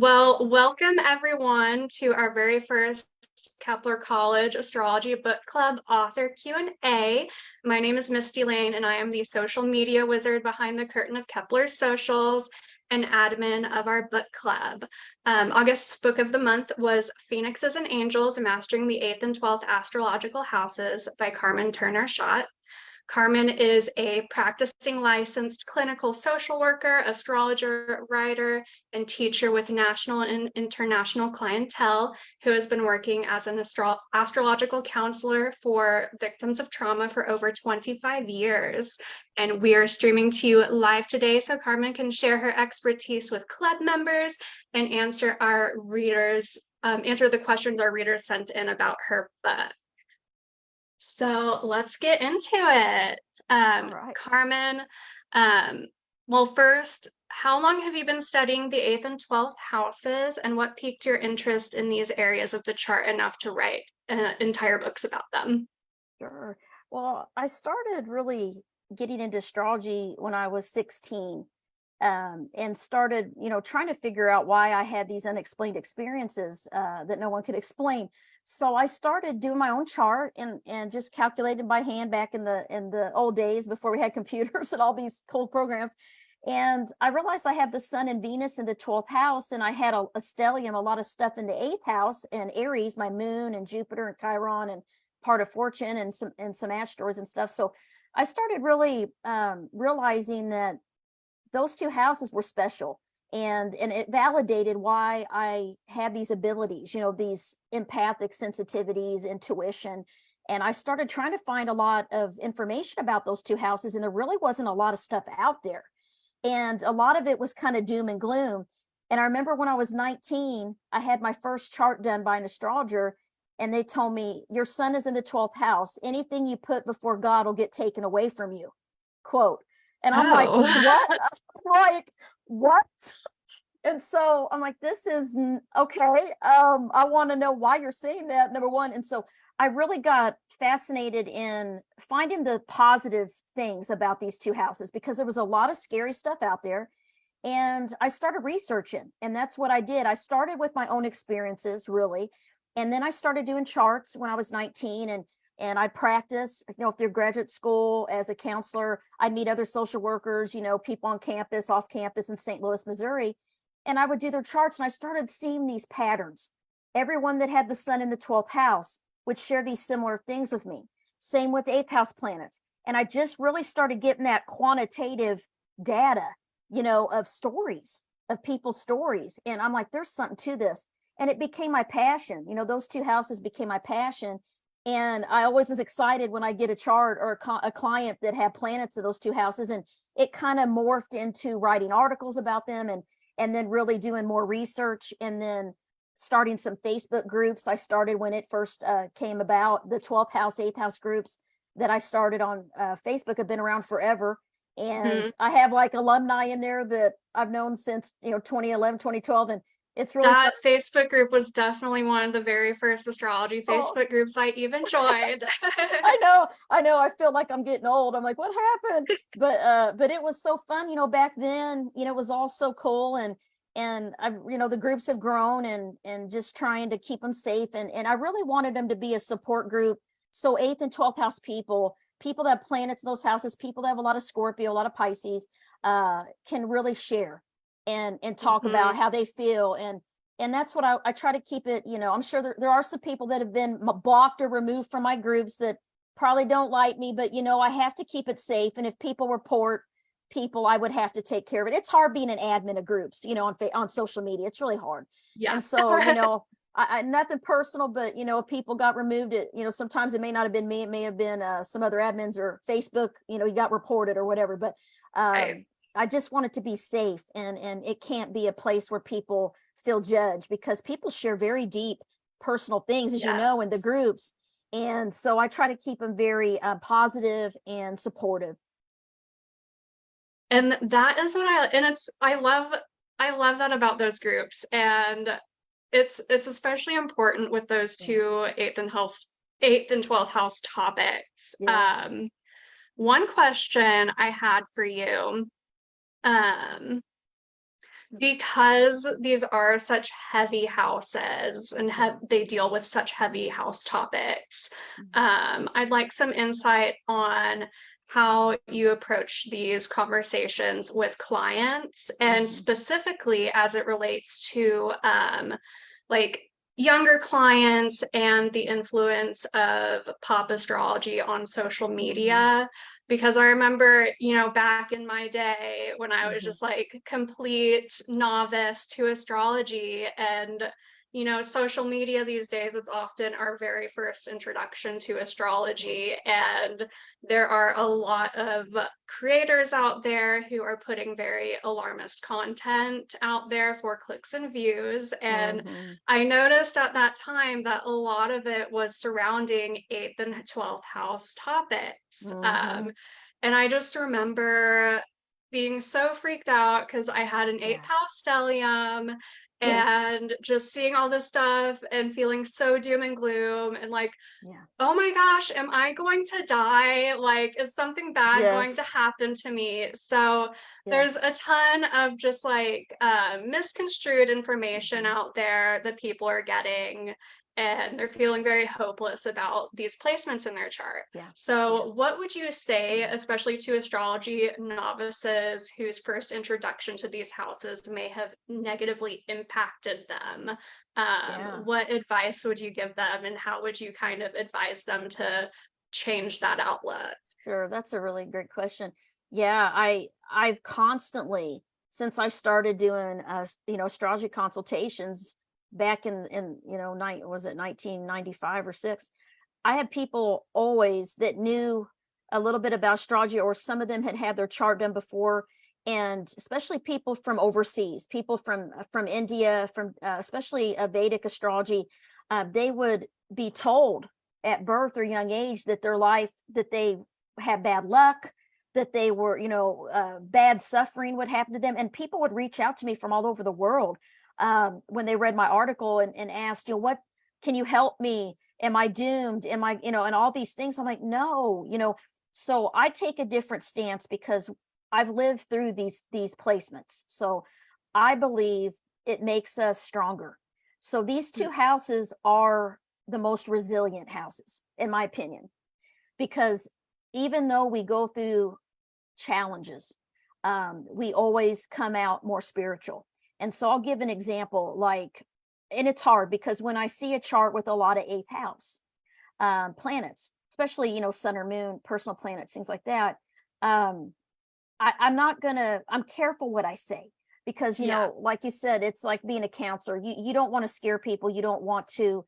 Well, welcome everyone to our very first Kepler College Astrology Book Club author Q&A. My name is Misty Lane, and I am the social media wizard behind the curtain of Kepler's socials and admin of our book club. August's book of the month was Phoenixes and Angels, Mastering the 8th and 12th Astrological Houses by Carmen Turner-Schott. Carmen is a practicing licensed clinical social worker, astrologer, writer, and teacher with national and international clientele who has been working as an astrological counselor for victims of trauma for over 25 years. And we are streaming to you live today so Carmen can share her expertise with club members and answer the questions our readers sent in about her book. So let's get into it. Right. Carmen, well, first, how long have you been studying the 8th and 12th houses, and what piqued your interest in these areas of the chart enough to write entire books about them? Sure. Well, I started really getting into astrology when I was 16, and started, trying to figure out why I had these unexplained experiences that no one could explain. So I started doing my own chart and just calculated by hand back in the old days before we had computers and all these cold programs. And I realized I had the Sun and Venus in the 12th house, and I had a stellium, a lot of stuff in the 8th house, and Aries, my moon, and Jupiter and Chiron and part of fortune and some asteroids and stuff. So I started really realizing that those two houses were special, and it validated why I had these abilities, these empathic sensitivities, intuition. And I started trying to find a lot of information about those two houses, and there really wasn't a lot of stuff out there. And a lot of it was kind of doom and gloom. And I remember when I was 19, I had my first chart done by an astrologer, and they told me, your sun is in the 12th house. Anything you put before God will get taken away from you, quote. And I'm like, what? I'm like, what? And so I'm like, this is okay. I want to know why you're saying that, number one. And so I really got fascinated in finding the positive things about these two houses, because there was a lot of scary stuff out there. And I started researching, and that's what I did. I started with my own experiences, really. And then I started doing charts when I was 19, and I practice, through graduate school as a counselor. I'd meet other social workers, people on campus, off campus in St. Louis, Missouri, and I would do their charts. And I started seeing these patterns. Everyone that had the sun in the 12th house would share these similar things with me. Same with 8th house planets. And I just really started getting that quantitative data, of stories, of people's stories. And I'm like, there's something to this. And it became my passion. Those two houses became my passion. And I always was excited when I get a chart or a client that had planets in those two houses. And it kind of morphed into writing articles about them, and then really doing more research, and then starting some Facebook groups. I started when it first came about. The 12th house, 8th house groups that I started on Facebook have been around forever. And I have like alumni in there that I've known since, 2011, 2012. And it's really that Facebook group was definitely one of the very first astrology Facebook groups I even joined. I know. I feel like I'm getting old. I'm like, what happened? But it was so fun, back then. It was all so cool, and I, the groups have grown, and just trying to keep them safe, and I really wanted them to be a support group. So 8th and 12th house people that have planets in those houses, people that have a lot of Scorpio, a lot of Pisces, can really share and talk about how they feel. And that's what I try to keep it. I'm sure there are some people that have been blocked or removed from my groups that probably don't like me, but I have to keep it safe. And if people report people, I would have to take care of it. It's hard being an admin of groups, on social media. It's really hard. Yeah. And so, I nothing personal, but if people got removed, sometimes it may not have been me. It may have been some other admins, or Facebook, you got reported or whatever. But Right. I just want it to be safe, and it can't be a place where people feel judged, because people share very deep personal things, as in the groups. And so I try to keep them very positive and supportive. And that is what I love that about those groups. And it's especially important with those two 8th and 12th house topics. Yes. One question I had for you, Because these are such heavy houses and they deal with such heavy house topics, I'd like some insight on how you approach these conversations with clients, and specifically as it relates to like younger clients and the influence of pop astrology on social media. Because I remember, back in my day when I was just like complete novice to astrology, and social media these days, it's often our very first introduction to astrology. And there are a lot of creators out there who are putting very alarmist content out there for clicks and views. And I noticed at that time that a lot of it was surrounding 8th and 12th house topics. And I just remember being so freaked out because I had an 8th house stellium, and just seeing all this stuff and feeling so doom and gloom, and like, oh my gosh, am I going to die? Like, is something bad going to happen to me? So there's a ton of just like misconstrued information out there that people are getting, and they're feeling very hopeless about these placements in their chart. So what would you say, especially to astrology novices whose first introduction to these houses may have negatively impacted them? What advice would you give them, and how would you kind of advise them to change that outlook? Sure, that's a really great question. I've constantly, since I started doing astrology consultations back in was it 1995 or 6, I had people always that knew a little bit about astrology, or some of them had had their chart done before, and especially people from overseas, people from India, from especially Vedic astrology. They would be told at birth or young age that their life, that they had bad luck, that they were bad suffering would happen to them, and people would reach out to me from all over the world when they read my article and asked, what can you help me? Am I doomed? Am I, and all these things? I'm like, no, so I take a different stance because I've lived through these placements. So I believe it makes us stronger. So these two houses are the most resilient houses, in my opinion, because even though we go through challenges, we always come out more spiritual. And so I'll give an example, like, and it's hard because when I see a chart with a lot of 8th house planets, especially, sun or moon, personal planets, things like that, I'm careful what I say, because, like you said, it's like being a counselor. You don't want to scare people. You don't want to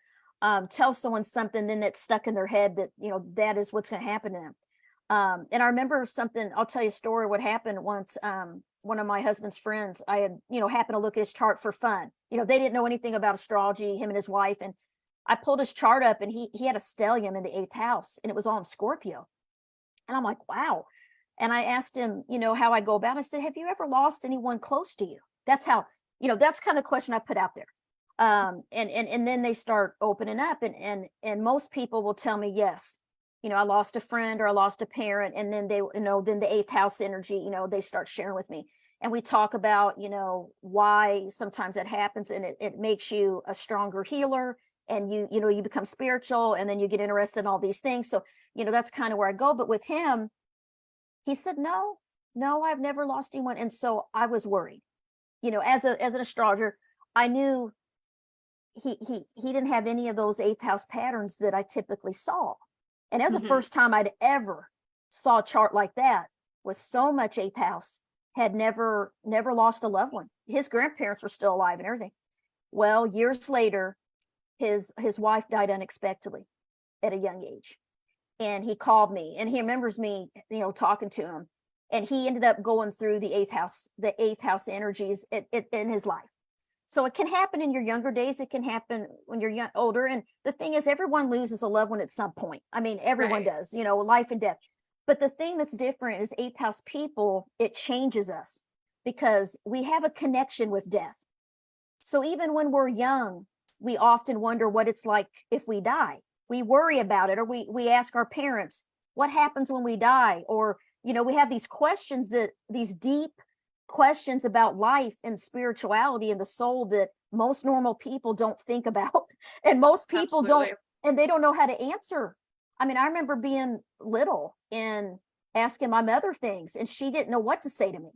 tell someone something then that's stuck in their head that, that is what's going to happen to them. And I remember something, I'll tell you a story. What happened once, one of my husband's friends, I had, happened to look at his chart for fun. They didn't know anything about astrology, him and his wife. And I pulled his chart up, and he had a stellium in the 8th house, and it was all in Scorpio. And I'm like, wow. And I asked him, how I go about it. I said, have you ever lost anyone close to you? That's how, that's kind of the question I put out there. And then they start opening up, and most people will tell me, yes, I lost a friend or I lost a parent. And then then the 8th house energy, they start sharing with me. And we talk about, why sometimes that happens, and it makes you a stronger healer, and you become spiritual, and then you get interested in all these things. So, that's kind of where I go. But with him, he said, no, I've never lost anyone. And so I was worried, as an astrologer, I knew he didn't have any of those 8th house patterns that I typically saw. And that was the first time I'd ever saw a chart like that, with so much 8th house, had never lost a loved one. His grandparents were still alive and everything. Well, years later, his wife died unexpectedly at a young age. And he called me, and he remembers me, talking to him. And he ended up going through the 8th house energies in his life. So it can happen in your younger days. It can happen when you're older. And the thing is, everyone loses a loved one at some point. I mean, everyone does, life and death. But the thing that's different is 8th house people, it changes us because we have a connection with death. So even when we're young, we often wonder what it's like if we die. We worry about it, or we ask our parents, what happens when we die? Or, we have these questions, these deep questions about life and spirituality and the soul that most normal people don't think about. And most people Absolutely. don't, and they don't know how to answer. I mean, I remember being little and asking my mother things, and she didn't know what to say to me.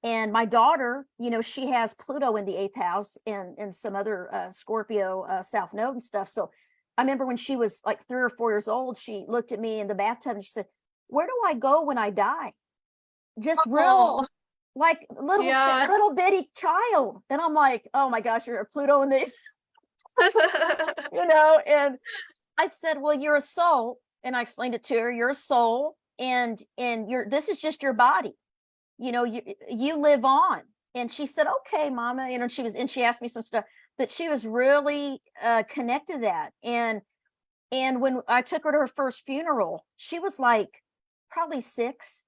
And my daughter, you know, she has Pluto in the 8th house and some other Scorpio South Node and stuff. So I remember when she was like 3 or 4 years old, she looked at me in the bathtub and she said, "Where do I go when I die?" Just real, Oh, like yeah. little bitty child. And I'm like, oh my gosh, you're a Pluto in the, you know. And I said, well, you're a soul. And I explained it to her, you're a soul, and this is just your body. You know, you live on. And she said, okay, mama. You know, she asked me some stuff that she was really connected to that. And when I took her to her first funeral, she was like probably 6.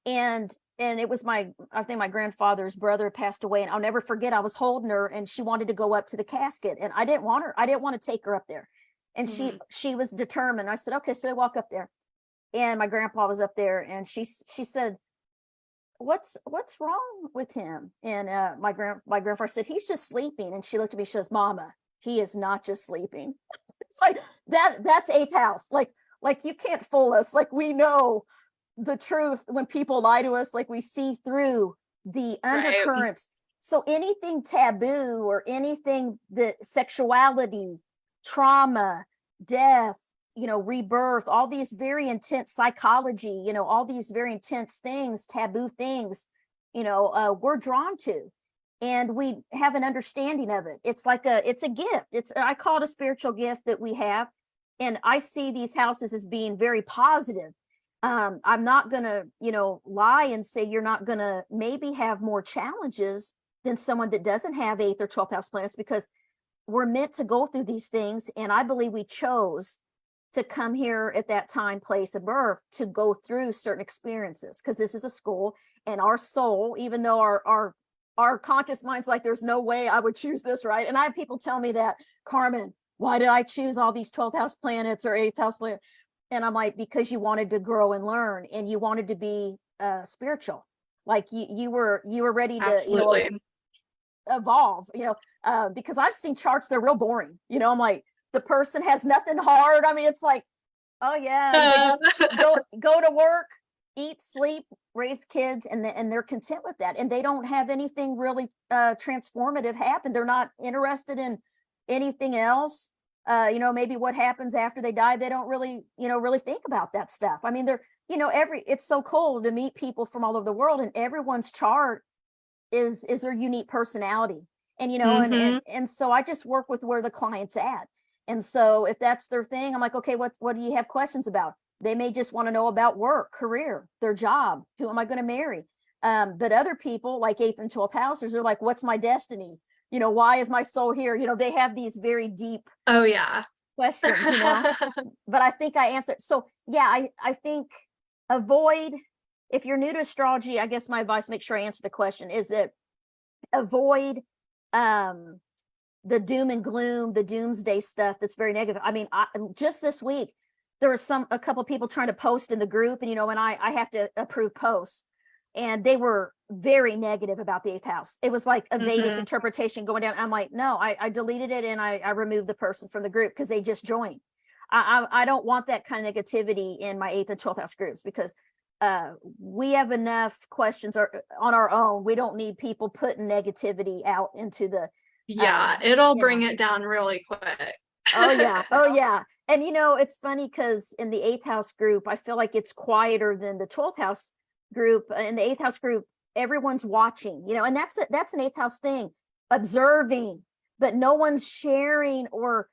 And it was I think my grandfather's brother passed away, and I'll never forget, I was holding her and she wanted to go up to the casket, and I didn't want to take her up there. And she was determined. I said, okay. So I walk up there, and my grandpa was up there, and she said, what's wrong with him? And my grandfather said, he's just sleeping. And she looked at me, she says, mama, he is not just sleeping. It's like that's 8th house. Like you can't fool us. Like, we know the truth. When people lie to us, like, we see through the undercurrents. Right. So anything taboo or anything that sexuality, trauma, death, you know, rebirth, all these very intense psychology, you know, all these very intense things, taboo things, you know, we're drawn to, and we have an understanding of it. It's like it's a gift. I call it a spiritual gift that we have. And I see these houses as being very positive. I'm not going to, you know, lie and say you're not going to maybe have more challenges than someone that doesn't have 8th or 12th house planets, because we're meant to go through these things. And I believe we chose to come here at that time, place of birth, to go through certain experiences, because this is a school, and our soul, even though our conscious mind's like, there's no way I would choose this, right? And I have people tell me that, Carmen, why did I choose all these 12th house planets or 8th house planets? And I'm like, because you wanted to grow and learn, and you wanted to be spiritual. Like you were ready to, Absolutely. you know, evolve, you know, because I've seen charts, they're real boring. You know, I'm like, the person has nothing hard. I mean, it's like, oh yeah, they just go to work, eat, sleep, raise kids, and they're content with that. And they don't have anything really transformative happen. They're not interested in anything else. You know, maybe what happens after they die, they don't really, you know, really think about that stuff. I mean, they're, you know, it's so cool to meet people from all over the world, and everyone's chart is their unique personality. And, you know, and so I just work with where the client's at. And so if that's their thing, I'm like, okay, what do you have questions about? They may just want to know about work, career, their job. Who am I going to marry? But other people, like 8th and 12th houses, they're like, what's my destiny? You know, why is my soul here? You know, they have these very deep questions, you know. But I think I answered. So yeah, I think avoid, if you're new to astrology, I guess my advice, make sure I answer the question, is that avoid the doom and gloom, the doomsday stuff that's very negative. I mean, just this week, there was a couple of people trying to post in the group, and, you know, and I have to approve posts, and they were very negative about the 8th house. It was like a Vedic interpretation going down. I'm like, no, I deleted it, and I removed the person from the group because they just joined. I don't want that kind of negativity in my 8th and 12th house groups, because we have enough questions on our own. We don't need people putting negativity out into the it'll bring it down really quick. Oh yeah. Oh yeah. And you know, it's funny because in the 8th house group, I feel like it's quieter than the 12th house group. In the 8th house group, everyone's watching, you know, and that's an 8th house thing, observing, but no one's sharing or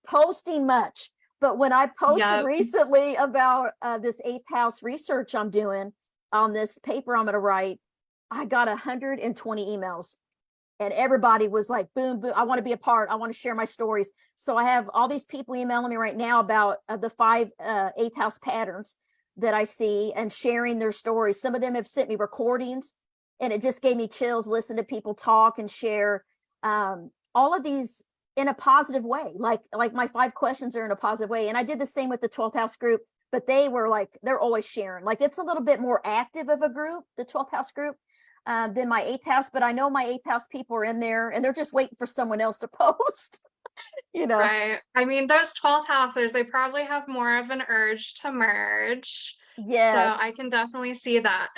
posting much. But when I posted recently about this 8th house research I'm doing on this paper I'm going to write, I got 120 emails. And everybody was like, boom, boom, I want to be a part. I want to share my stories. So I have all these people emailing me right now about the 5 8th house patterns that I see, and sharing their stories. Some of them have sent me recordings, and it just gave me chills, listen to people talk and share all of these in a positive way. Like my 5 questions are in a positive way. And I did the same with the 12th house group, but they were like, they're always sharing. Like, it's a little bit more active of a group, the 12th house group. than my eighth house, but I know my eighth house people are in there and they're just waiting for someone else to post, you know. Right. I mean, those 12th housers, they probably have more of an urge to merge. So I Yes. can definitely see that.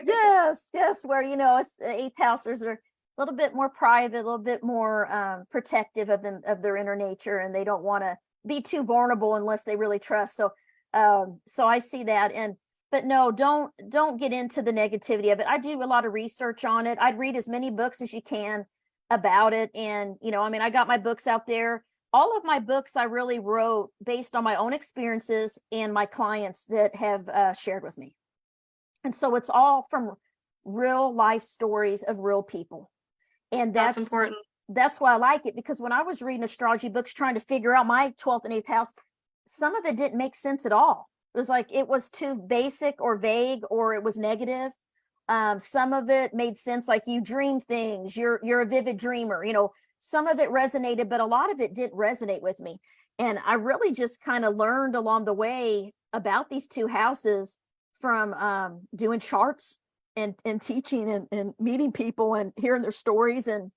Yes, yes, where it's the eighth housers are a little bit more private, a little bit more protective of them of their inner nature, and they don't want to be too vulnerable unless they really trust. So so I see that. And but no, don't get into the negativity of it. I do a lot of research on it. I'd read as many books as you can about it. And I mean, I got my books out there. All of my books I really wrote based on my own experiences and my clients that have shared with me. And so it's all from real life stories of real people. And That's that's important. that's why I like it, because when I was reading astrology books trying to figure out my 12th and 8th house, some of it didn't make sense at all. It was like it was too basic or vague, or it was negative. Some of it made sense, like you dream things, you're a vivid dreamer, some of it resonated, but a lot of it didn't resonate with me. And I really just kind of learned along the way about these two houses from doing charts and teaching and meeting people and hearing their stories. And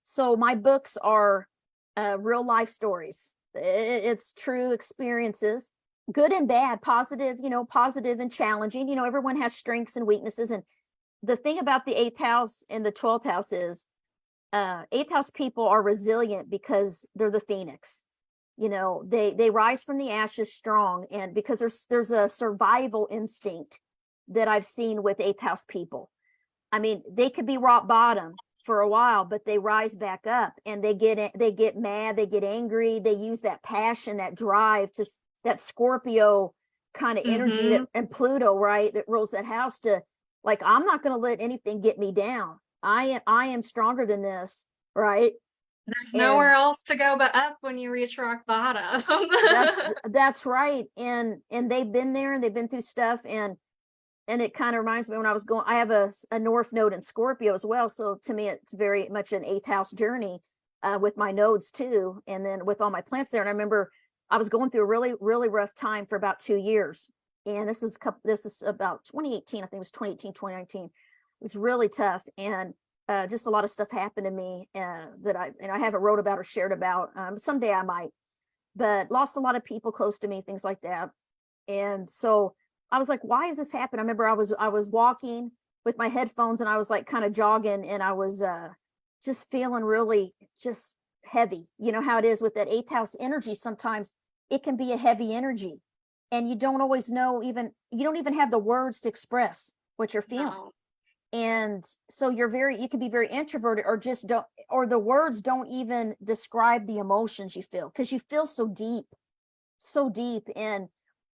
so my books are real life stories. It's true experiences, good and bad, positive, positive and challenging. Everyone has strengths and weaknesses. And the thing about the eighth house and the 12th house is eighth house people are resilient because they're the phoenix. They rise from the ashes strong, and because there's a survival instinct that I've seen with eighth house people. I mean, they could be rock bottom for a while, but they rise back up, and they get mad, they get angry, they use that passion, that drive, to that Scorpio kind of energy, that, Hmm. and Pluto, right, that rules that house, to like, I'm not going to let anything get me down. I am stronger than this, right? There's And nowhere else to go but up when you reach rock bottom. that's right. And they've been there, and they've been through stuff. And it kind of reminds me, when I was going, I have a north node in Scorpio as well, so to me it's very much an eighth house journey with my nodes too, and then with all my plants there. And I remember I was going through a really, really rough time for about 2 years, and this is about 2018. I think it was 2018, 2019. It was really tough. And just a lot of stuff happened to me that I haven't wrote about or shared about. Someday I might, but lost a lot of people close to me, things like that. And so I was like, why is this happening? I remember I was walking with my headphones, and I was like kind of jogging, and I was just feeling really just heavy. You know how it is with that eighth house energy. Sometimes it can be a heavy energy, and you don't always know, you don't even have the words to express what you're feeling. No. And so you can be very introverted, or just don't, or the words don't even describe the emotions you feel, because you feel so deep, so deep. And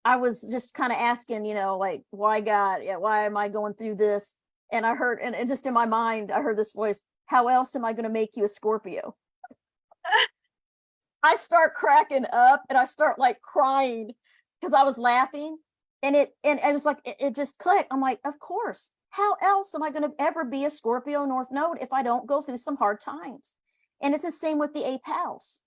I was just kind of asking, like, why God? Yeah, why am I going through this? And I heard, and just in my mind, I heard this voice: how else am I going to make you a Scorpio? I start cracking up, and I start like crying because I was laughing. And it was like, it just clicked. I'm like, of course. How else am I going to ever be a Scorpio North Node if I don't go through some hard times? And it's the same with the eighth house.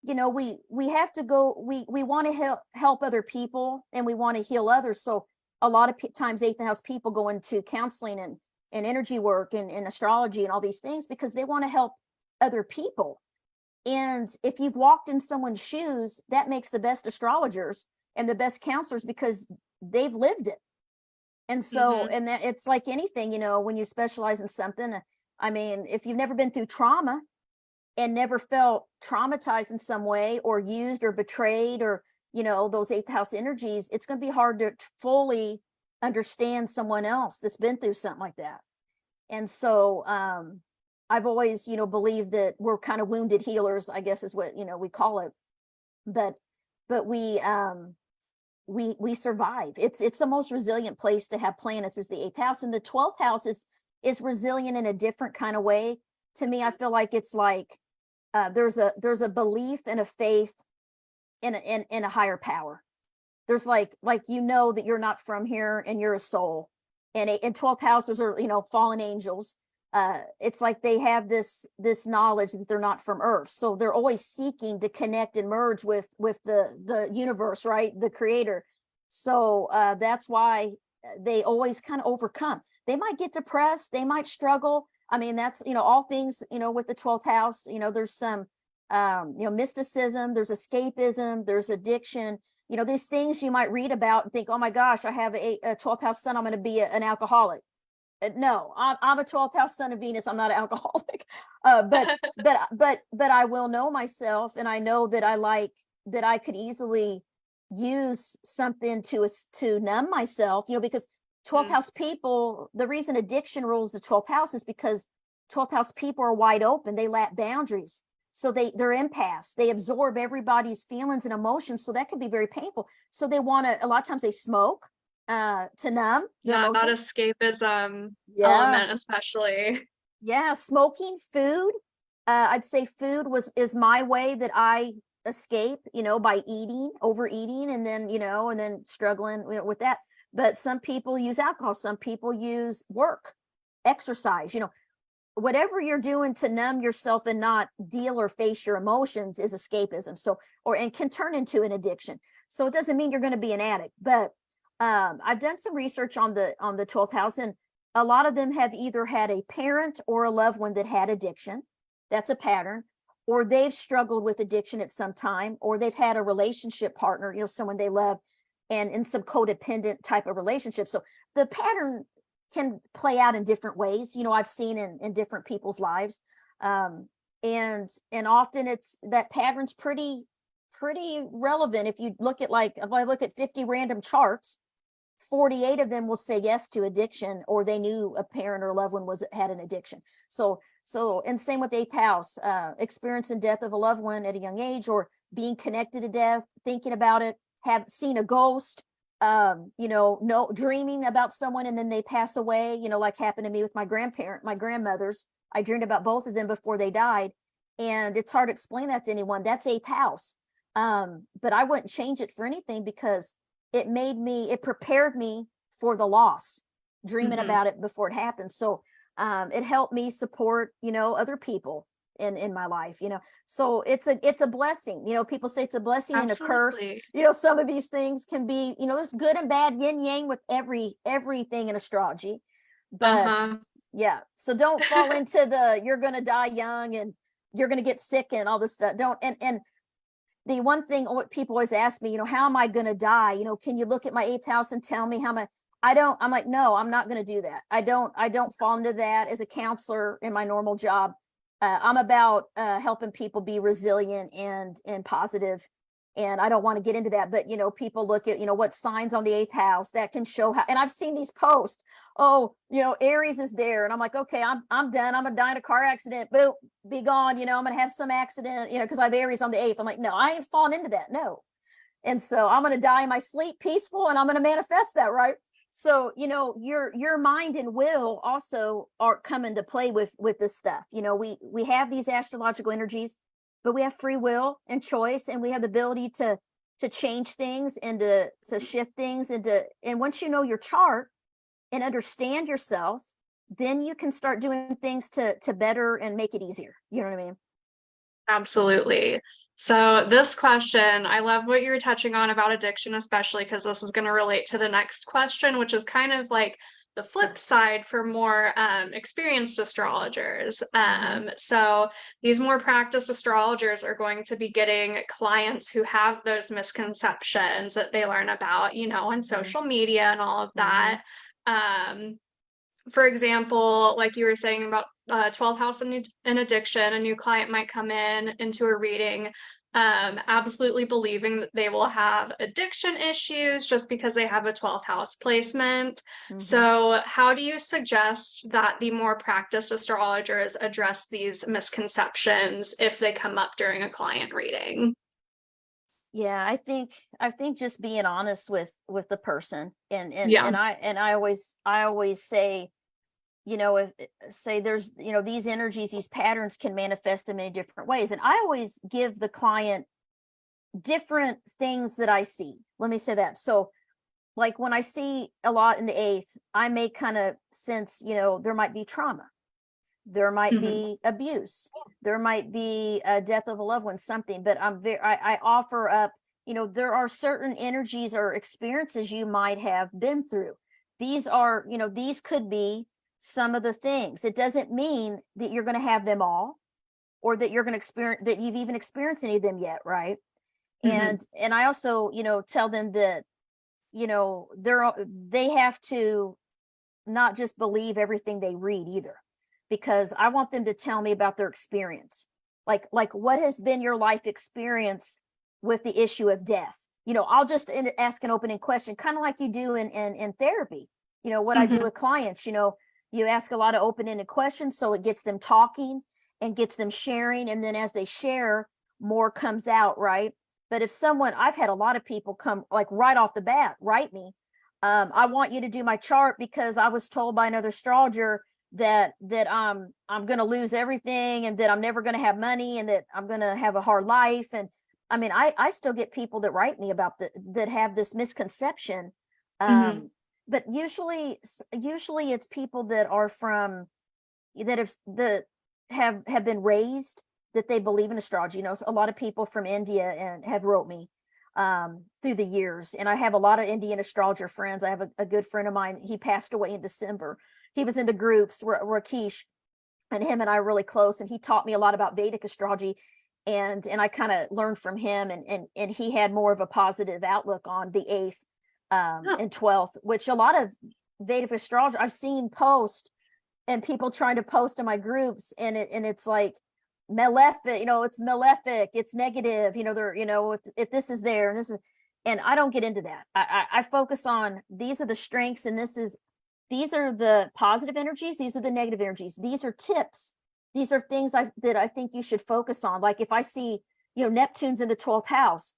We have to go, we want to help other people, and we want to heal others. So a lot of times eighth house people go into counseling and energy work and astrology and all these things because they want to help other people. And if you've walked in someone's shoes, that makes the best astrologers and the best counselors, because they've lived it. And so, Hmm. and that it's like anything, when you specialize in something. I mean, if you've never been through trauma and never felt traumatized in some way, or used or betrayed, or, those eighth house energies, it's going to be hard to fully understand someone else that's been through something like that. And so, I've always, believed that we're kind of wounded healers, I guess is what, we call it. But we survive. It's the most resilient place to have planets, is the eighth house. And the 12th house is resilient in a different kind of way. To me, I feel like it's like there's a belief and a faith in a higher power. There's like that you're not from here, and you're a soul. And 12th houses are, fallen angels. It's like they have this knowledge that they're not from Earth, so they're always seeking to connect and merge with the universe, right, the creator. So that's why they always kind of overcome. they might get depressed, they might struggle. I mean, that's, all things, with the 12th house, there's some, mysticism, there's escapism, there's addiction, these things you might read about and think, oh my gosh, I have a 12th house sun, I'm going to be an alcoholic. No, I'm a 12th house son of Venus. I'm not an alcoholic. But I will know myself, and I know that I could easily use something to numb myself, because 12th house people, the reason addiction rules the 12th house is because 12th house people are wide open. They lack boundaries. So they're empaths. They absorb everybody's feelings and emotions. So that can be very painful. So they want to, a lot of times they smoke to numb their That emotions. escapism Yeah. element, especially. Yeah, smoking, food. I'd say food is my way that I escape, by overeating, and then struggling with that. But some people use alcohol, some people use work, exercise, whatever you're doing to numb yourself and not deal or face your emotions is escapism. So, and can turn into an addiction. So it doesn't mean you're going to be an addict, but I've done some research on the 12th house, and a lot of them have either had a parent or a loved one that had addiction. That's a pattern. Or they've struggled with addiction at some time, or they've had a relationship partner, someone they love, and in some codependent type of relationship. So the pattern can play out in different ways, I've seen in different people's lives. And often it's that pattern's pretty relevant. If you look at, if I look at 50 random charts, 48 of them will say yes to addiction, or they knew a parent or loved one had an addiction. So, and same with 8th house, experiencing death of a loved one at a young age, or being connected to death, thinking about it, have seen a ghost, no dreaming about someone and then they pass away, like happened to me with my grandmothers. I dreamed about both of them before they died. And it's hard to explain that to anyone. That's 8th house. But I wouldn't change it for anything, because it prepared me for the loss, dreaming about it before it happened. So it helped me support, other people in my life, so it's a blessing. People say it's a blessing and a curse. Some of these things can be, there's good and bad, yin yang with everything in astrology. But yeah, so don't fall into you're going to die young and you're going to get sick and all this stuff. Don't. And the one thing people always ask me, how am I going to die? Can you look at my 8th house and tell me I'm like, no, I'm not going to do that. I don't fall into that as a counselor in my normal job. I'm about helping people be resilient and positive, and I don't want to get into that. But people look at what signs on the 8th house that can show how. And I've seen these posts. Oh, Aries is there, and I'm like, okay, I'm done. I'm gonna die in a car accident. Boom, be gone. I'm gonna have some accident. Because I have Aries on the 8th. I'm like, no, I ain't falling into that. No. And so I'm gonna die in my sleep, peaceful, and I'm gonna manifest that, right? So, your mind and will also are come into play with this stuff. We have these astrological energies, but we have free will and choice, and we have the ability to change things and to shift things and once you know your chart and understand yourself, then you can start doing things to better and make it easier. You know what I mean? Absolutely. So this question, I love what you're touching on about addiction, especially because this is going to relate to the next question, which is kind of like the flip side for more experienced astrologers. So these more practiced astrologers are going to be getting clients who have those misconceptions that they learn about, on social media and all of that. For example, like you were saying about 12th house and addiction, a new client might come into a reading absolutely believing that they will have addiction issues just because they have a 12th house placement. So how do you suggest that the more practiced astrologers address these misconceptions if they come up during a client reading? Yeah, I think just being honest with the person, and Yeah. and I always say, if say there's, these energies, these patterns can manifest in many different ways. And I always give the client different things that I see. Let me say that. So like when I see a lot in the 8th, I may kind of sense, there might be trauma. There might be abuse. There might be a death of a loved one, something, but I offer up, there are certain energies or experiences you might have been through. these are, these could be some of the things. It doesn't mean that you're going to have them all, or that you're going to experience, that you've even experienced any of them yet, right? Mhm. And I also, tell them that, they have to not just believe everything they read either, because I want them to tell me about their experience. Like what has been your life experience with the issue of death? I'll just ask an opening question, kind of like you do in therapy. What I do Mhm. with clients, you ask a lot of open-ended questions, so it gets them talking and gets them sharing, and then as they share, more comes out, right? But if someone, I've had a lot of people come like right off the bat, write me, I want you to do my chart because I was told by another astrologer that I'm going to lose everything, and that I'm never going to have money, and that I'm going to have a hard life. And I mean, I still get people that write me about that have this misconception. Mhm. But usually it's people that are from, that have been raised that they believe in astrology. A lot of people from India and have wrote me through the years, and I have a lot of Indian astrologer friends. I have a good friend of mine. He passed away in December. He was in the groups, Rakesh, and him and I are really close, and he taught me a lot about Vedic astrology, and I kind of learned from him, and he had more of a positive outlook on the eighth Oh, and 12th, which a lot of Vedic astrology I've seen post, and people trying to post in my groups, and it's like malefic, it's malefic, it's negative, they're, if this is there and this is, and I don't get into that. I focus on, these are the strengths, and these are the positive energies, these are the negative energies, these are tips, these are things that I think you should focus on. Like if I see, Neptune's in the 12th house,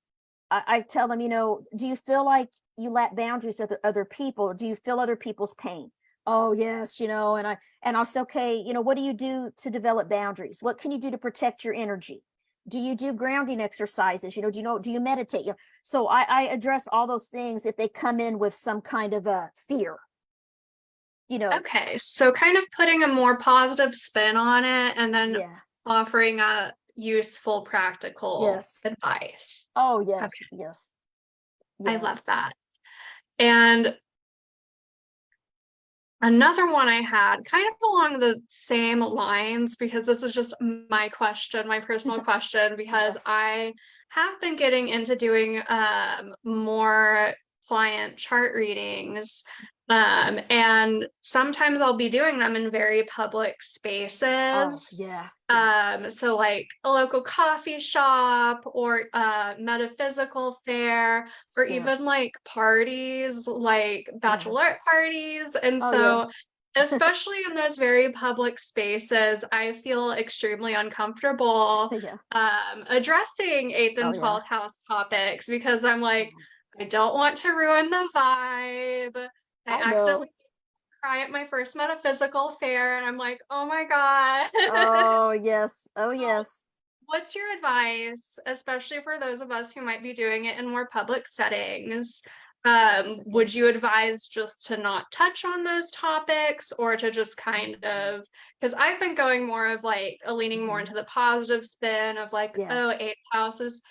I tell them, do you feel like you lack boundaries with other people? Do you feel other people's pain? Oh yes, and I'll say, okay, what do you do to develop boundaries? What can you do to protect your energy? Do you do grounding exercises? Do you meditate? So I address all those things if they come in with some kind of a fear, you know. okay. So kind of putting a more positive spin on it and then Yeah. offering a useful, practical Yes. advice. Oh yes, Okay. yes, I love yes, that. And another one I had kind of along the same lines, because this is just my question, my personal question, because yes, I have been getting into doing more client chart readings. And sometimes I'll be doing them in very public oh spaces. yeah, yeah, So like a local coffee shop or a metaphysical fair, or sure, even like parties, like yeah, bachelorette parties. And oh yeah, so, especially in those very public spaces, I feel extremely uncomfortable yeah, addressing eighth oh and yeah, 12th house topics, because I'm like, oh, I don't want to ruin the vibe. I I accidentally know. cry at my first metaphysical fair, and I'm like, oh my God. Oh yes, oh So, yes. what's your advice, especially for those of us who might be doing it in more public settings? Yes, Would okay. you advise just to not touch on those topics, or to just kind of, because I've been going more of like leaning more Mhm. into the positive spin of like, Yeah, oh, eighth house is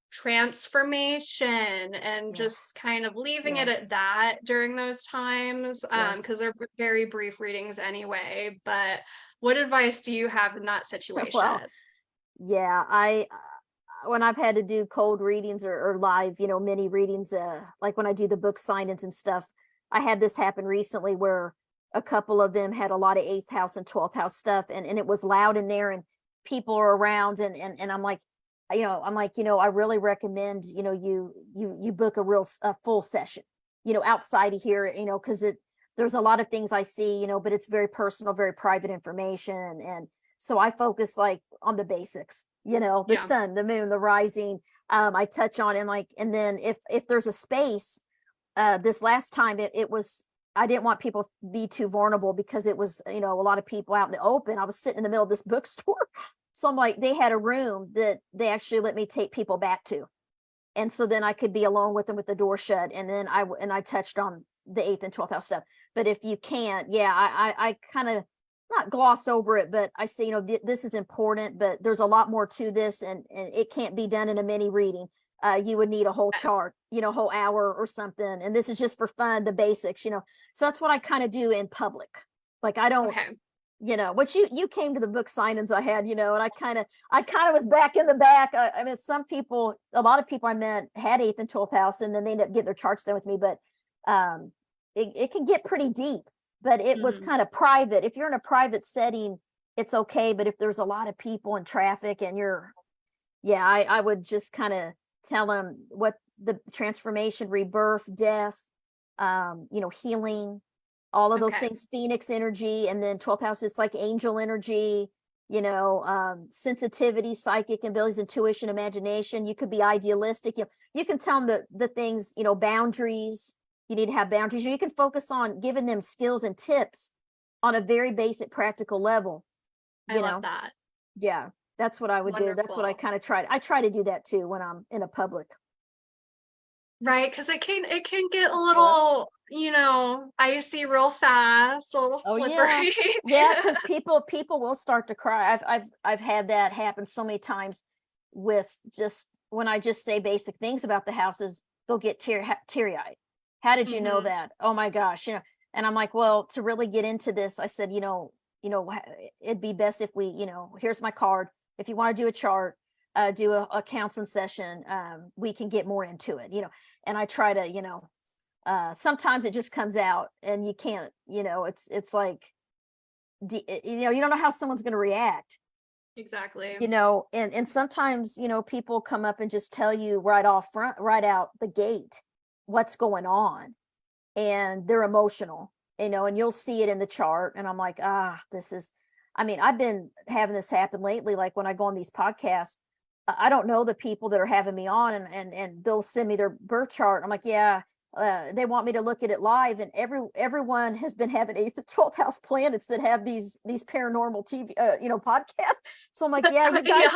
transformation, and just yes, kind of leaving it at yes, that during those times, yes. because they're very brief readings anyway. But what advice do you have in that situation? Well, yeah, when I've had to do cold readings or live, mini readings, like when I do the book signings and stuff, I had this happen recently where a couple of them had a lot of eighth house and 12th house stuff, and it was loud in there, and people are around, and I'm like, I really recommend, you book a full session, outside of here, because there's a lot of things I see, but it's very personal, very private information, and so I focus like on the basics, the Yeah. sun, the moon, the rising. I touch on, and then if there's a space, this last time it was, I didn't want people to be too vulnerable because it was, a lot of people out in the open. I was sitting in the middle of this bookstore. So I'm like, they had a room that they actually let me take people back to. And so then I could be alone with them with the door shut. And then I touched on the eighth and 12th house stuff. But if you can't, yeah, I kind of not gloss over it, but I say, this is important, but there's a lot more to this, and it can't be done in a mini reading. you would need a whole chart, whole hour or something. And this is just for fun, the basics, so that's what I kind of do in public. Like I don't, Okay. what you came to the book signings I had, and I kind of was back in the back. I mean, a lot of people I met had 8th and 12th house, and then they ended up getting their charts done with me. But it can get pretty deep, but it was kind of private. If you're in a private setting, it's okay. But if there's a lot of people and traffic and I would just kind of tell them what the transformation, rebirth, death, healing, all of those things, Phoenix energy, and then 12th house, it's like angel energy, sensitivity, psychic abilities, intuition, imagination. You could be idealistic. You can tell them the things, boundaries. You need to have boundaries. You can focus on giving them skills and tips on a very basic, practical level. I love that. Yeah, that's what I would do. That's what I kind of I try to do that too when I'm in a public. Right, because it can get a little, icy real fast, a little slippery. Yeah, because people will start to cry. I've had that happen so many times with just when I just say basic things about the houses, they'll get teary-eyed. How did you know that? Oh my gosh, and I'm like, well, to really get into this, I said, it'd be best if we, here's my card. If you want to do a chart, do a counseling session, we can get more into it, and I try to, sometimes it just comes out and you can't, it's like, you don't know how someone's going to react. Exactly. And sometimes, people come up and just tell you right out the gate, what's going on, and they're emotional, and you'll see it in the chart. And I'm like, I've been having this happen lately. Like when I go on these podcasts, I don't know the people that are having me on, and they'll send me their birth chart. I'm like, yeah, they want me to look at it live, and everyone has been having 8th and 12th house planets that have these paranormal TV, podcasts. So I'm like, yeah, you guys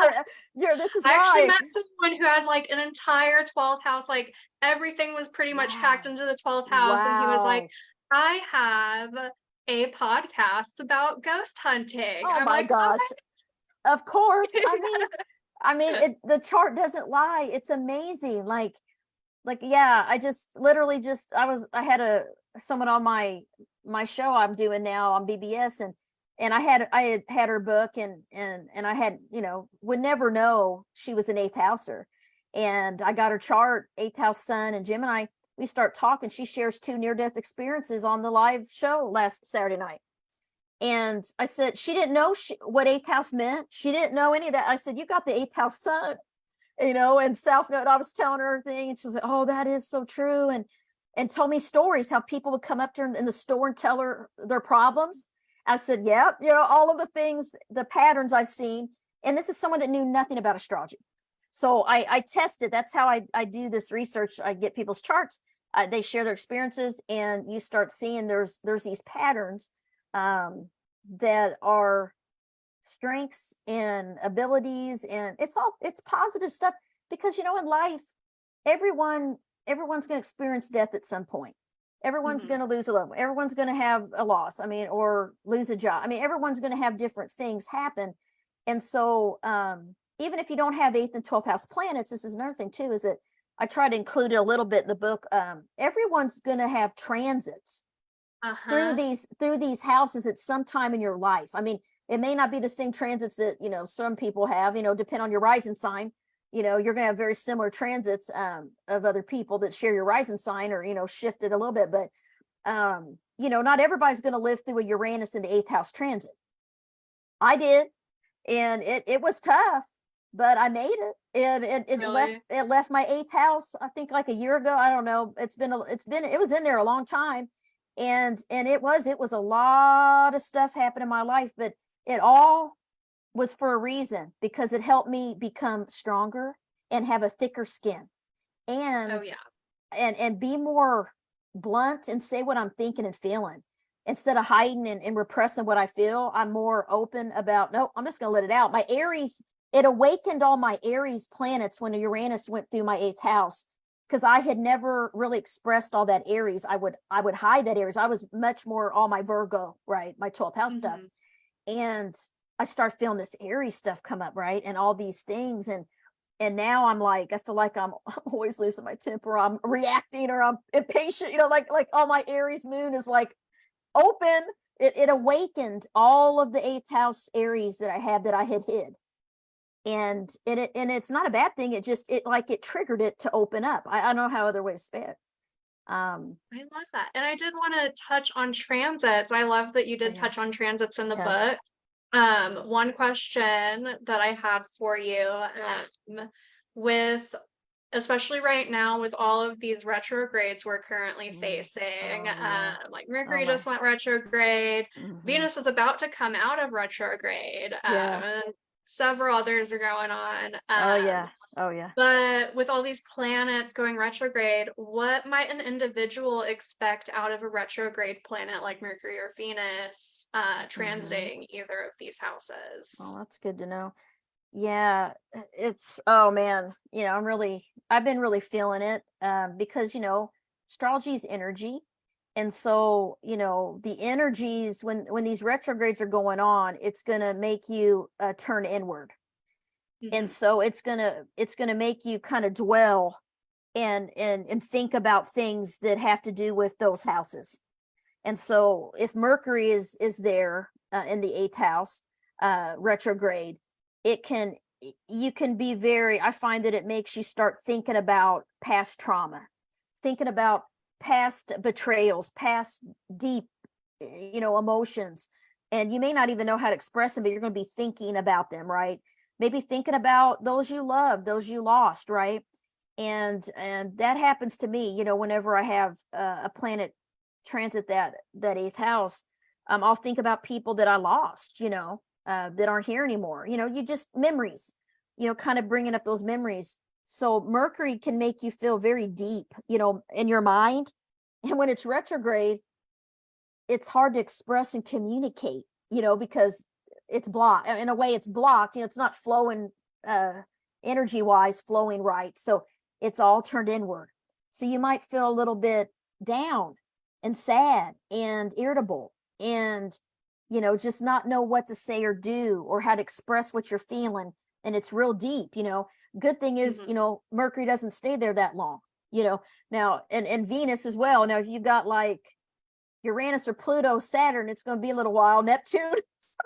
this is I actually why. met someone who had like an entire 12th house, like everything was pretty much packed into the 12th house, and he was like, I have a podcast about ghost hunting. Oh I'm my like, gosh. Okay. Of course. The chart doesn't lie. It's amazing. Like, yeah, I had someone on my show I'm doing now on BBS, and I had her book, and I had, would never know she was an 8th houser. And I got her chart, 8th house sun and Gemini. We start talking. She shares 2 near-death experiences on the live show last Saturday night. And I said, she didn't know what 8th house meant. She didn't know any of that. I said, you got the 8th house sun, and South Node. I was telling her everything, and she's like, oh, that is so true. And told me stories, how people would come up to her in the store and tell her their problems. I said, yeah, all of the things, the patterns I've seen. And this is someone that knew nothing about astrology. So I tested. That's how I do this research. I get people's charts. They share their experiences, and you start seeing there's these patterns that are strengths and abilities, and it's positive stuff, because in life, everyone's going to experience death at some point. Everyone's going to lose a loved one. Everyone's going to have a loss, or lose a job. Everyone's going to have different things happen. And so even if you don't have 8th and 12th house planets, this is another thing too, is that I try to include it a little bit in the book. Everyone's going to have transits through these houses at some time in your life. It may not be the same transits that, some people have, depend on your rising sign. You're going to have very similar transits of other people that share your rising sign, or, shifted a little bit. But, not everybody's going to live through a Uranus in the 8th house transit. I did. And it was tough, but I made it. And it left my 8th house, I think, like a year ago. I don't know. It was in there a long time. And it was a lot of stuff happened in my life, but it all was for a reason, because it helped me become stronger and have a thicker skin, and and be more blunt and say what I'm thinking and feeling, instead of hiding and repressing what I feel. I'm more open about, no, I'm just going to let it out. My Aries, it awakened all my Aries planets when Uranus went through my 8th house, because I had never really expressed all that Aries. I would hide that Aries. I was much more all my Virgo, right? My 12th house stuff. And I start feeling this Aries stuff come up, right? And all these things. And now I'm like, I feel like I'm always losing my temper. I'm reacting or I'm impatient, like all my Aries moon is like open. It awakened all of the eighth house Aries that I had hid. And it's not a bad thing. It triggered it to open up. I don't know how other way to say it. I love that. And I did want to touch on transits. I love that you did yeah. touch on transits in the Yeah. book. One question that I had for you, with especially right now with all of these retrogrades we're currently facing, Oh yeah. like Oh Mercury my. just went retrograde, Mhm. Venus is about to come out of retrograde, Yeah. and several others are going on. Oh yeah. Oh yeah. But with all these planets going retrograde, what might an individual expect out of a retrograde planet like Mercury or Venus, Mhm. transiting either of these Well, houses? that's good to know. Yeah, it's, oh man, I've been really feeling it, because astrology is energy. And so, the energies, when these retrogrades are going on, it's going to make you turn inward. And Mhm. so it's going to make you kind of dwell and think about things that have to do with those houses. And so if Mercury is there in the eighth house, retrograde, it can you can be very, I find that it makes you start thinking about past trauma, thinking about past betrayals, past deep, emotions. And you may not even know how to express them, but you're going to be thinking about them, right? Maybe thinking about those you loved, those you lost, right? And that happens to me, whenever I have a planet transit that eighth house. I'll think about people that I lost, that aren't here anymore. You just memories, kind of bringing up those memories. So Mercury can make you feel very deep, in your mind. And when it's retrograde, it's hard to express and communicate, because it's blocked. In a way, it's blocked. It's not flowing, energy wise, flowing right. So it's all turned inward. So you might feel a little bit down and sad and irritable and, just not know what to say or do or how to express what you're feeling. And it's real deep. Good thing is, Mhm. Mercury doesn't stay there that long, now, and Venus as well. Now, if you've got like Uranus or Pluto, Saturn, it's going to be a little while. Neptune,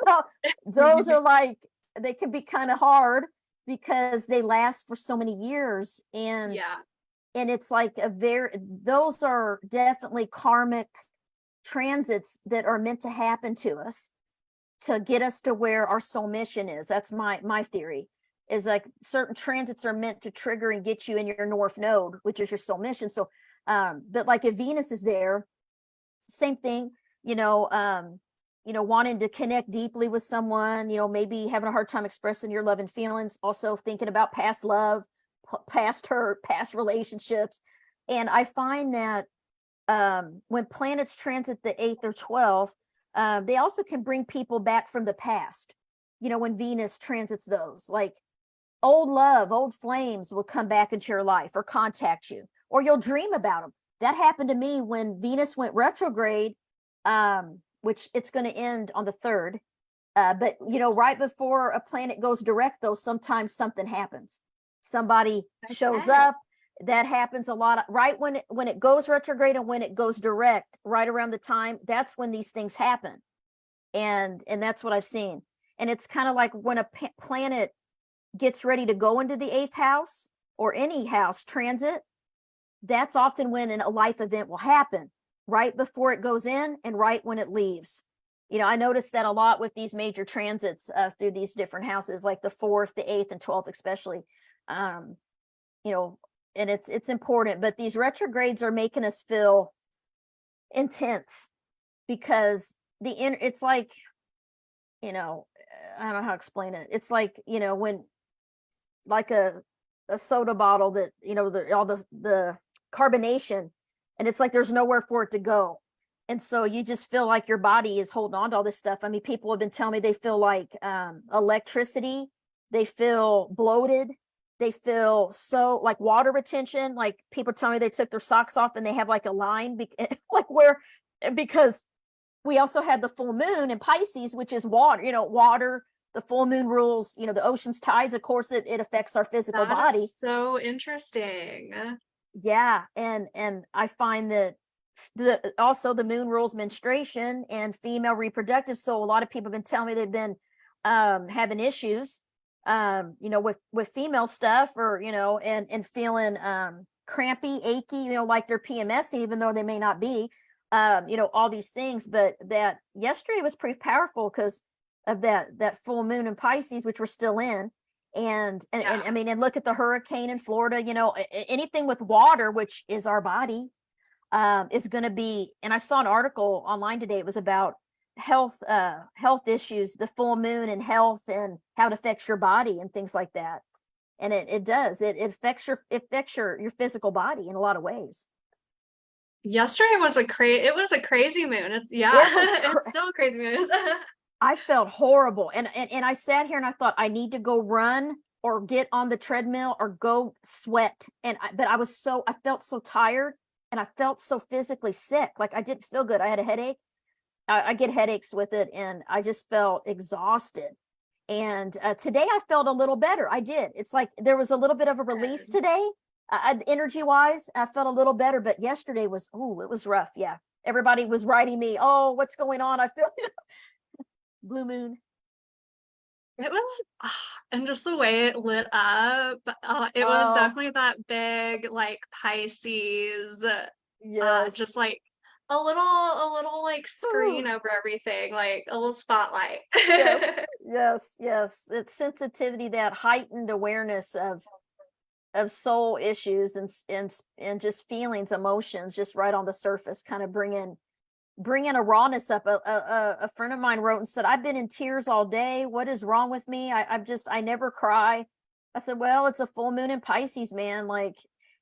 well, those are like, they can be kind of hard because they last for so many years. Yeah. And it's like those are definitely karmic transits that are meant to happen to us to get us to where our soul mission is. That's my theory, is like certain transits are meant to trigger and get you in your north node, which is your soul mission. So, but like if Venus is there, same thing, wanting to connect deeply with someone, maybe having a hard time expressing your love and feelings, also thinking about past love, past hurt, past relationships. And I find that when planets transit the 8th or 12th, they also can bring people back from the past. When Venus transits those, like old love, old flames will come back into your life or contact you, or you'll dream about them. That happened to me when Venus went retrograde, which it's going to end on the 3rd. But right before a planet goes direct, though, sometimes something happens. Somebody shows Okay. up. That happens a lot. Right when it goes retrograde and when it goes direct, right around the time, that's when these things happen. And that's what I've seen. And it's kind of like when a planet gets ready to go into the 8th house or any house transit, that's often when a life event will happen, right before it goes in and right when it leaves. I noticed that a lot with these major transits through these different houses, like the 4th, the 8th, and 12th, especially. Um, and it's important, but these retrogrades are making us feel intense because it's like, I don't know how to explain it. It's like, when like a soda bottle that, all the carbonation, and it's like there's nowhere for it to go. And so you just feel like your body is holding on to all this stuff. I mean, people have been telling me they feel like electricity, they feel bloated, they feel so like water retention. Like people tell me they took their socks off and they have like a line, like where, because we also have the full moon in Pisces, which is water, the full moon rules, the ocean's tides. Of course, it affects our physical That body. is so interesting. Yeah. And I find that also the moon rules menstruation and female reproductive. So a lot of people have been telling me they've been having issues, with female stuff, or, and feeling crampy, achy, like they're PMSing, even though they may not be, all these things. But that yesterday was pretty powerful because of that full moon in Pisces, which we're still in. And I mean, and look at the hurricane in Florida, anything with water, which is our body, is going to be. And I saw an article online today. It was about health issues, the full moon and health, and how it affects your body and things like that. And it does, it affects your physical body in a lot of ways. Yesterday was a crazy moon. It's still a crazy moon. I felt horrible. And I sat here and I thought, I need to go run or get on the treadmill or go sweat. But I felt so tired, and I felt so physically sick. Like I didn't feel good. I had a headache. I get headaches with it, and I just felt exhausted. And today I felt a little better. I did. It's like there was a little bit of a release today, energy wise. I felt a little better, but yesterday was, it was rough. Yeah. Everybody was writing me, oh, what's going on? I feel blue moon. It was, and just the way it lit up, it was definitely that big, like Pisces, Yes. just like a little like screen over everything, like a little spotlight. Yes. It's sensitivity, that heightened awareness of soul issues and just feelings, emotions, just right on the surface, kind of bring in a rawness up. A friend of mine wrote and said, I've been in tears all day. What is wrong with me? I never cry. I said, well, it's a full moon in Pisces, man. Like,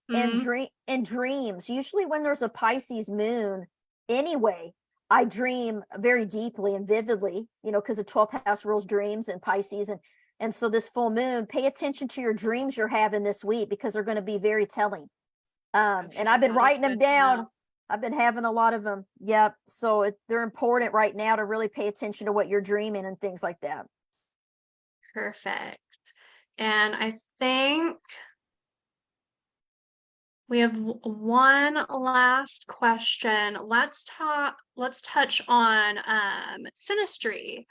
and dreams, usually when there's a Pisces moon anyway, I dream very deeply and vividly, because the 12th house rules dreams and Pisces. And so this full moon, pay attention to your dreams you're having this week, because they're going to be very telling. And I've been writing them down. I've been having a lot of them. Yep. So they're important right now to really pay attention to what you're dreaming and things like that. Perfect. And I think we have one last question. Let's touch on synastry.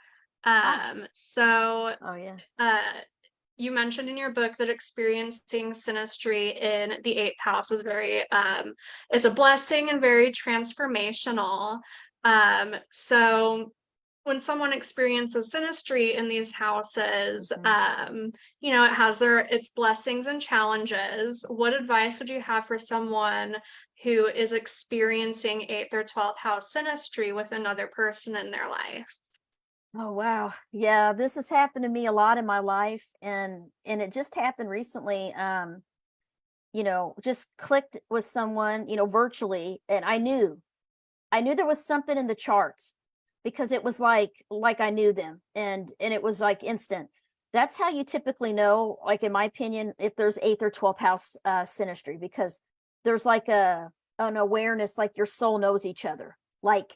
You mentioned in your book that experiencing synastry in the 8th house is very it's a blessing and very transformational. So when someone experiences synastry in these houses, it has its blessings and challenges. What advice would you have for someone who is experiencing 8th or 12th house synastry with another person in their life? Oh, wow. Yeah, this has happened to me a lot in my life, and it just happened recently. Just clicked with someone, virtually, and I knew there was something in the charts, because it was like I knew them, and it was like instant. That's how you typically know, like in my opinion, if there's 8th or 12th house synastry, because there's like an awareness, like your soul knows each other, like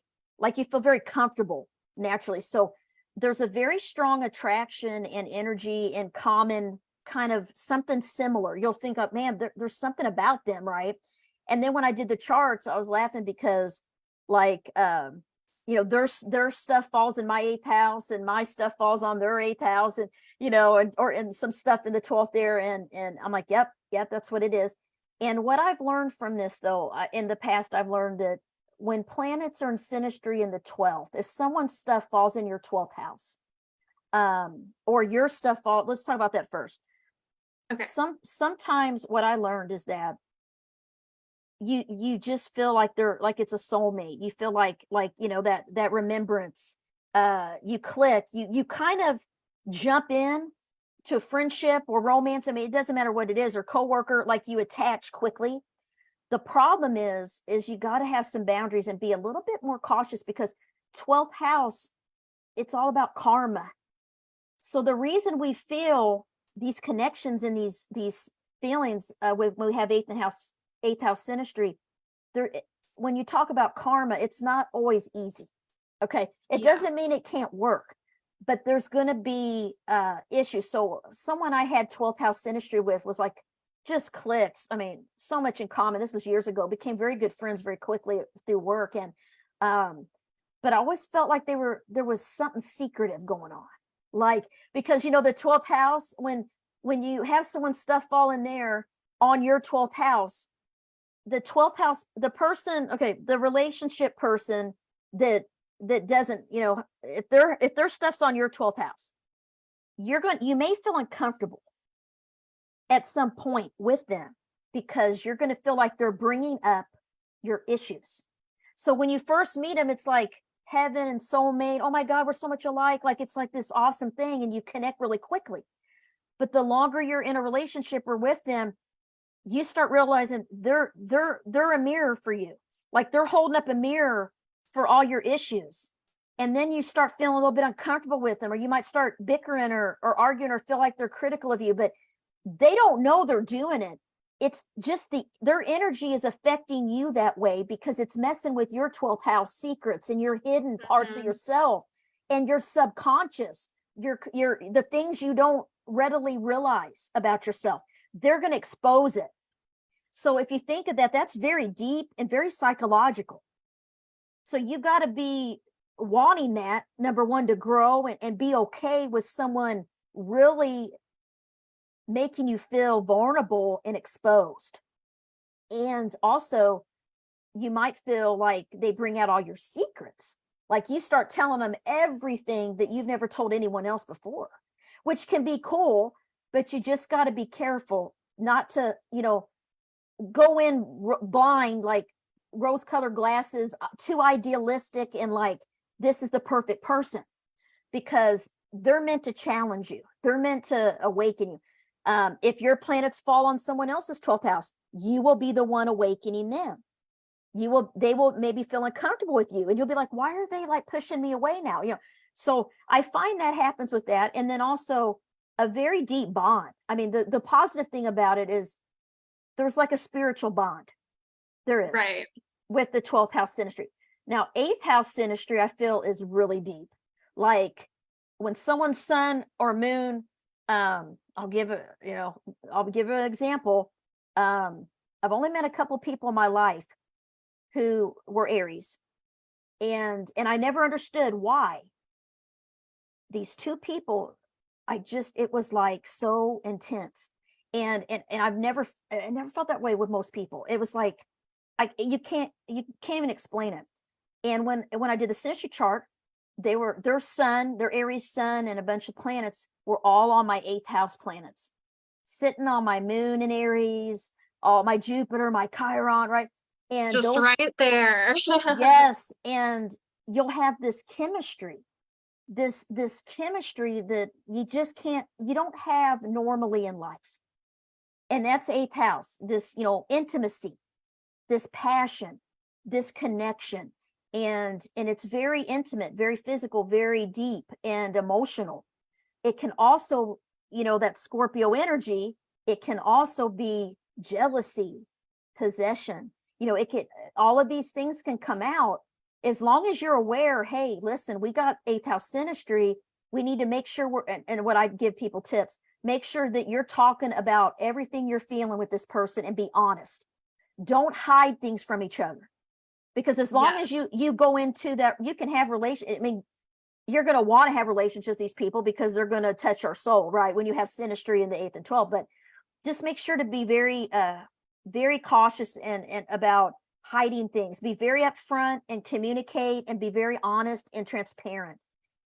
you feel very comfortable naturally. So there's a very strong attraction and energy and common kind of something similar. You'll think, oh man, there's something about them, right? And then when I did the charts, I was laughing because like their stuff falls in my 8th house, and my stuff falls on their 8th house, and and some stuff in the 12th there, and I'm like, yep, that's what it is. And what I've learned from this, though, in the past, I've learned that when planets are in synastry in the 12th, if someone's stuff falls in your 12th house, or your stuff let's talk about that first. Okay. Sometimes what I learned is that you just feel like it's a soulmate. You feel like that remembrance, you click, you kind of jump in to friendship or romance. I mean, it doesn't matter what it is, or coworker, like you attach quickly. The problem is you got to have some boundaries and be a little bit more cautious, because 12th house, it's all about karma. So the reason we feel these connections and these feelings when we have 8th house synastry, when you talk about karma, it's not always easy. Okay. It doesn't mean it can't work, but there's going to be issues. So someone I had 12th house synastry with was like, just clicks. I mean, so much in common. This was years ago, became very good friends very quickly through work. And, but I always felt like there was something secretive going on. Like, because, you know, the 12th house, when you have someone's stuff fall in there on your 12th house, the 12th house, the person, okay, the relationship person that doesn't, you know, if their stuff's on your 12th house, you may feel uncomfortable at some point with them because you're going to feel like they're bringing up your issues. So when you first meet them, it's like heaven and soulmate. Oh my God, we're so much alike. Like, it's like this awesome thing and you connect really quickly. But the longer you're in a relationship or with them, you start realizing they're a mirror for you. Like, they're holding up a mirror for all your issues. And then you start feeling a little bit uncomfortable with them, or you might start bickering or arguing or feel like they're critical of you, but they don't know they're doing it. It's just their energy is affecting you that way because it's messing with your 12th house secrets and your hidden parts of yourself and your subconscious, your the things you don't readily realize about yourself. They're going to expose it. So if you think of that, that's very deep and very psychological. So you got to be wanting that, number one, to grow and be okay with someone really making you feel vulnerable and exposed. And also, you might feel like they bring out all your secrets. Like, you start telling them everything that you've never told anyone else before, which can be cool, but you just got to be careful not to, you know, go in blind, like rose-colored glasses, too idealistic and like, this is the perfect person, because they're meant to challenge you. They're meant to awaken you. If your planets fall on someone else's 12th house, you will be the one awakening them. They will maybe feel uncomfortable with you, and you'll be like, why are they like pushing me away now? You know, so I find that happens with that. And then also a very deep bond. I mean, the positive thing about it is there's like a spiritual bond. There is, Right. with the 12th house synastry. Now, 8th house synastry, I feel, is really deep. Like, when someone's sun or moon, I'll give an example. I've only met a couple people in my life who were Aries, and I never understood why. These two people, it was like so intense, and I never felt that way with most people. It was like, you can't even explain it. And when I did the synastry chart, their sun, their Aries sun, and a bunch of planets were all on my 8th house planets, sitting on my moon in Aries, all my Jupiter, my Chiron, right? And just right there. yes, and you'll have this chemistry, this chemistry that you don't have normally in life. And that's 8th house, this, you know, intimacy, this passion, this connection. And it's very intimate, very physical, very deep and emotional. It can also, you know, that Scorpio energy, it can also be jealousy, possession. You know, all of these things can come out as long as you're aware, hey, listen, we got 8th house synastry. We need to make sure and what I give people tips, make sure that you're talking about everything you're feeling with this person and be honest. Don't hide things from each other. Because as long as you go into that, you can have I mean, you're going to want to have relationships with these people because they're going to touch our soul, right? When you have synastry in the 8th and 12th, but just make sure to be very, very cautious and about hiding things. Be very upfront and communicate and be very honest and transparent.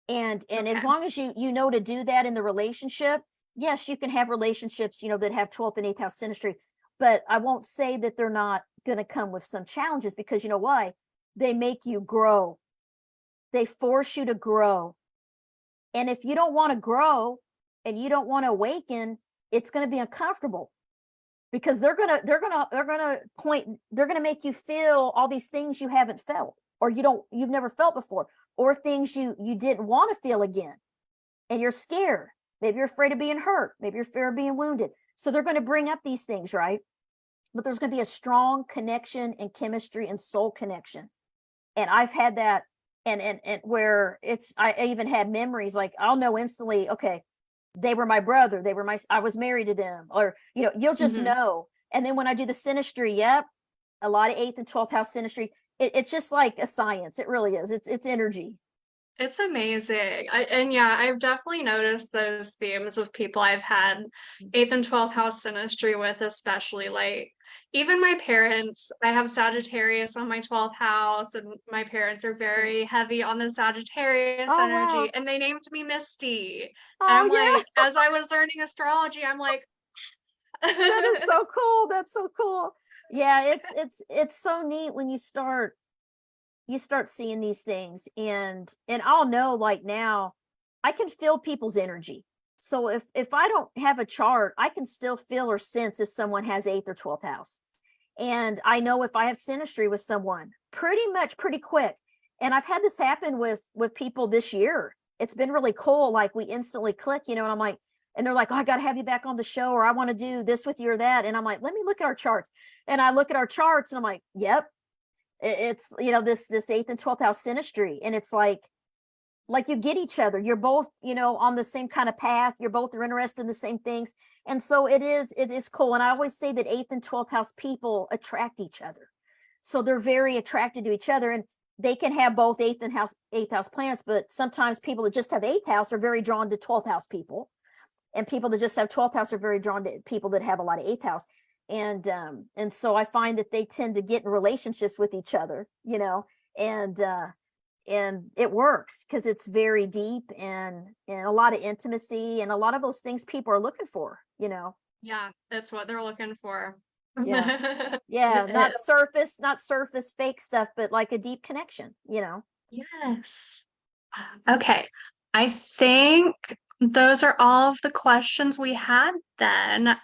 And as long as you know to do that in the relationship, yes, you can have relationships, you know, that have 12th and 8th house synastry, but I won't say that they're not going to come with some challenges, because you know why? They make you grow. They force you to grow. And if you don't want to grow and you don't want to awaken, it's going to be uncomfortable, because they're going to make you feel all these things you haven't felt, or you've never felt before, or things you didn't want to feel again. And you're scared. Maybe you're afraid of being hurt. Maybe you're afraid of being wounded. So they're going to bring up these things, right? But there's going to be a strong connection and chemistry and soul connection. And I've had that and where I even had memories, like I'll know instantly, okay, they were my brother, I was married to them, or you'll just Mhm. know. And then when I do the synastry, yep, a lot of 8th and 12th house synastry. It's just like a science. It really is. It's energy. It's amazing. And yeah, I've definitely noticed those themes with people I've had eighth and 12th house synastry with, especially like even my parents. I have Sagittarius on my 12th house, and my parents are very heavy on the Sagittarius Oh wow. energy, and they named me Misty. And Oh I'm yeah. like, as I was learning astrology, I'm like, That is so cool. That's so cool. Yeah, it's so neat when you start seeing these things, and I'll know, like now I can feel people's energy. So if I don't have a chart, I can still feel or sense if someone has 8th or 12th house. And I know if I have synastry with someone pretty quick. And I've had this happen with people this year. It's been really cool. Like we instantly click, and I'm like, and they're like, oh, I got to have you back on the show, or I want to do this with you or that. And I'm like, let me look at our charts. And I look at our charts and I'm like, yep, it's, this 8th and 12th house synastry. And it's like you get each other. You're both, on the same kind of path. You're both are interested in the same things. And so it is cool. And I always say that 8th and 12th house people attract each other. So they're very attracted to each other, and they can have both 8th house planets, but sometimes people that just have 8th house are very drawn to 12th house people. And people that just have 12th house are very drawn to people that have a lot of 8th house. And so I find that they tend to get in relationships with each other, and it works because it's very deep, and a lot of intimacy and a lot of those things people are looking for. yeah, that's what they're looking for. Yeah. Yeah, not surface fake stuff, but like a deep connection. Yes. Okay. I think those are all of the questions we had then.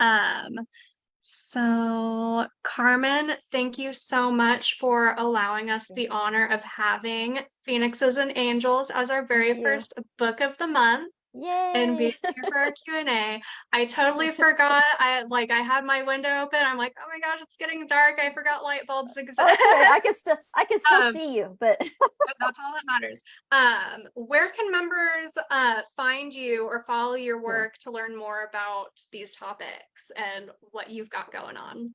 So Carmen, thank you so much for allowing us the honor of having Phoenixes and Angels as our Thank very you. first book of the month and being Yay. here for our Q&A. I totally forgot. I had my window open. I'm like, oh my gosh, it's getting dark. I forgot light bulbs exist. Oh, it's okay. I can still Um, see you, but but that's all that matters. Where can members find you or follow your sure. work to learn more about these topics and what you've got going on?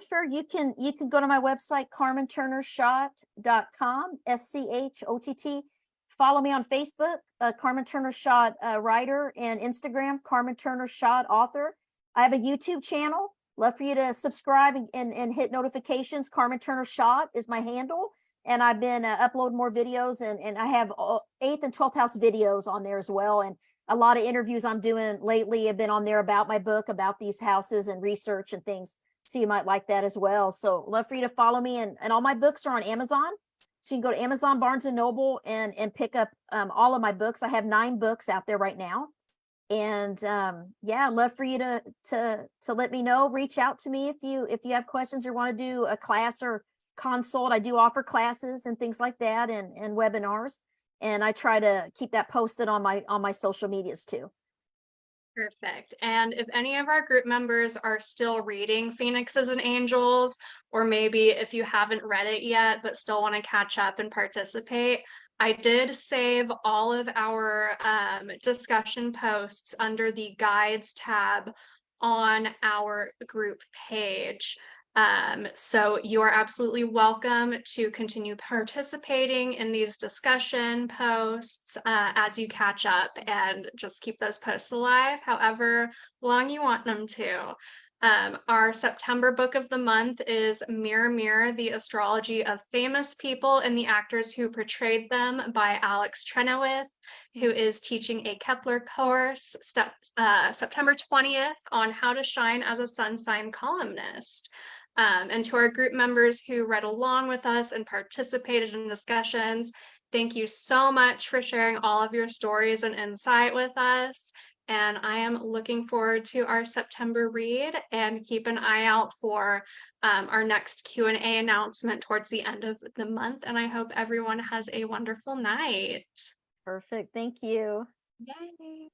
Sure. You can go to my website, carmenturnerschott.com, SCHOTT. Follow me on Facebook, Carmen Turner-Schott, writer, and Instagram, Carmen Turner-Schott, author. I have a YouTube channel. Love for you to subscribe and hit notifications. Carmen Turner-Schott is my handle. And I've been uploading more videos, and I have 8th and 12th house videos on there as well. And a lot of interviews I'm doing lately have been on there about my book, about these houses and research and things. So you might like that as well. So love for you to follow me, and all my books are on Amazon. So you can go to Amazon, Barnes and Noble, and pick up all of my books. I have 9 books out there right now. And yeah, love for you to let me know. Reach out to me if you have questions or want to do a class or consult. I do offer classes and things like that, and webinars. And I try to keep that posted on my social medias too. Perfect. And if any of our group members are still reading Phoenixes and Angels, or maybe if you haven't read it yet but still want to catch up and participate, I did save all of our discussion posts under the guides tab on our group page. So you are absolutely welcome to continue participating in these discussion posts as you catch up, and just keep those posts alive however long you want them to. Our September book of the month is Mirror Mirror, the Astrology of Famous People and the Actors Who Portrayed Them by Alex Trenowith, who is teaching a Kepler course September 20th on how to shine as a sun sign columnist. And to our group members who read along with us and participated in discussions, thank you so much for sharing all of your stories and insight with us. And I am looking forward to our September read, and keep an eye out for our next Q&A announcement towards the end of the month. And I hope everyone has a wonderful night. Perfect. Thank you. Yay.